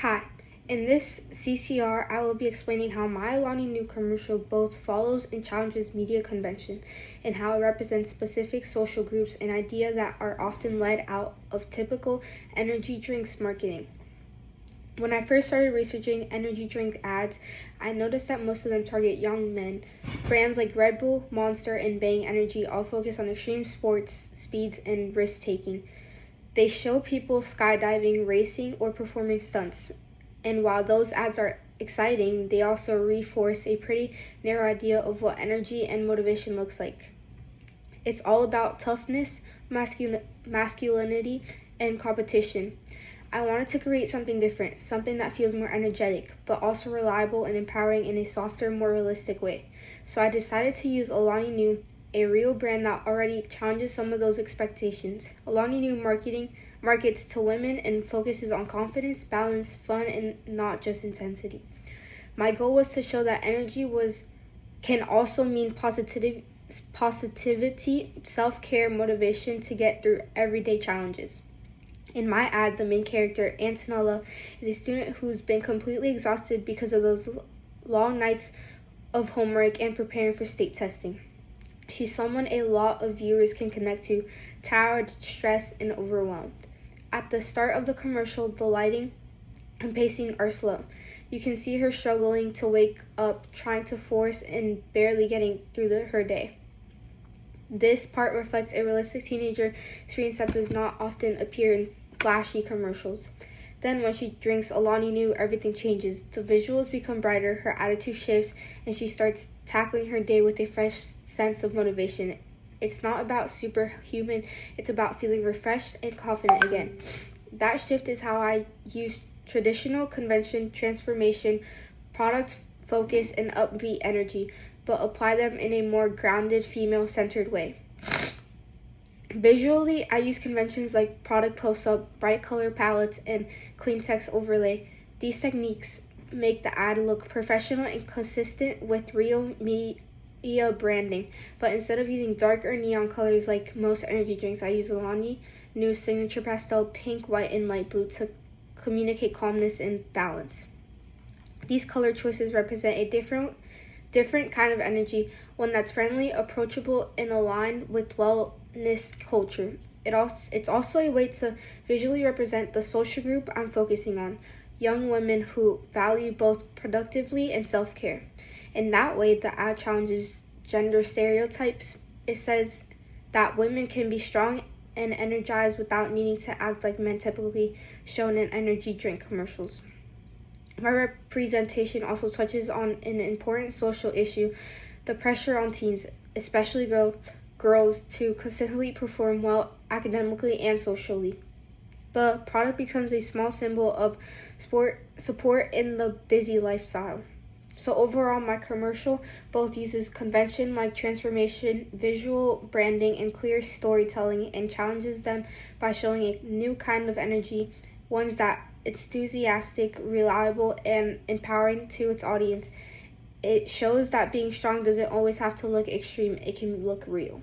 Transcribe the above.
Hi, in this CCR, I will be explaining how my Alani Nu commercial both follows and challenges media convention, and how it represents specific social groups and ideas that are often led out of typical energy drinks marketing. When I first started researching energy drink ads, I noticed that most of them target young men. Brands like Red Bull, Monster, and Bang Energy all focus on extreme sports, speeds, and risk-taking. They show people skydiving, racing, or performing stunts. And while those ads are exciting, they also reinforce a pretty narrow idea of what energy and motivation looks like. It's all about toughness, masculinity, and competition. I wanted to create something different, something that feels more energetic, but also reliable and empowering in a softer, more realistic way. So I decided to use Alani Nu, a real brand that already challenges some of those expectations. Alani Nu markets to women and focuses on confidence, balance, fun, and not just intensity. My goal was to show that energy can also mean positivity, self-care, motivation to get through everyday challenges. In my ad, the main character, Antonella, is a student who's been completely exhausted because of those long nights of homework and preparing for state testing. She's someone a lot of viewers can connect to, tired, stressed, and overwhelmed. At the start of the commercial, the lighting and pacing are slow. You can see her struggling to wake up, trying to force and barely getting through her day. This part reflects a realistic teenager experience that does not often appear in flashy commercials. Then when she drinks Alani Nu, everything changes. The visuals become brighter, her attitude shifts, and she starts tackling her day with a fresh sense of motivation. It's not about superhuman, it's about feeling refreshed and confident again. That shift is how I use traditional convention, transformation, product focus, and upbeat energy, but apply them in a more grounded, female-centered way. Visually, I use conventions like product close-up, bright color palettes, and clean text overlay. These techniques make the ad look professional and consistent with real media branding, but instead of using dark or neon colors like most energy drinks, I use Alani Nu's signature pastel pink, white, and light blue to communicate calmness and balance. These color choices represent a different kind of energy, one that's friendly, approachable, and aligned with wellness culture. It's also a way to visually represent the social group I'm focusing on, young women who value both productivity and self-care. In that way, the ad challenges gender stereotypes. It says that women can be strong and energized without needing to act like men typically shown in energy drink commercials. My representation also touches on an important social issue, the pressure on teens, especially girls, to consistently perform well academically and socially. The product becomes a small symbol of support in the busy lifestyle. So overall, my commercial both uses convention like transformation, visual branding, and clear storytelling, and challenges them by showing a new kind of energy, ones that enthusiastic, reliable, and empowering to its audience. It shows that being strong doesn't always have to look extreme, it can look real.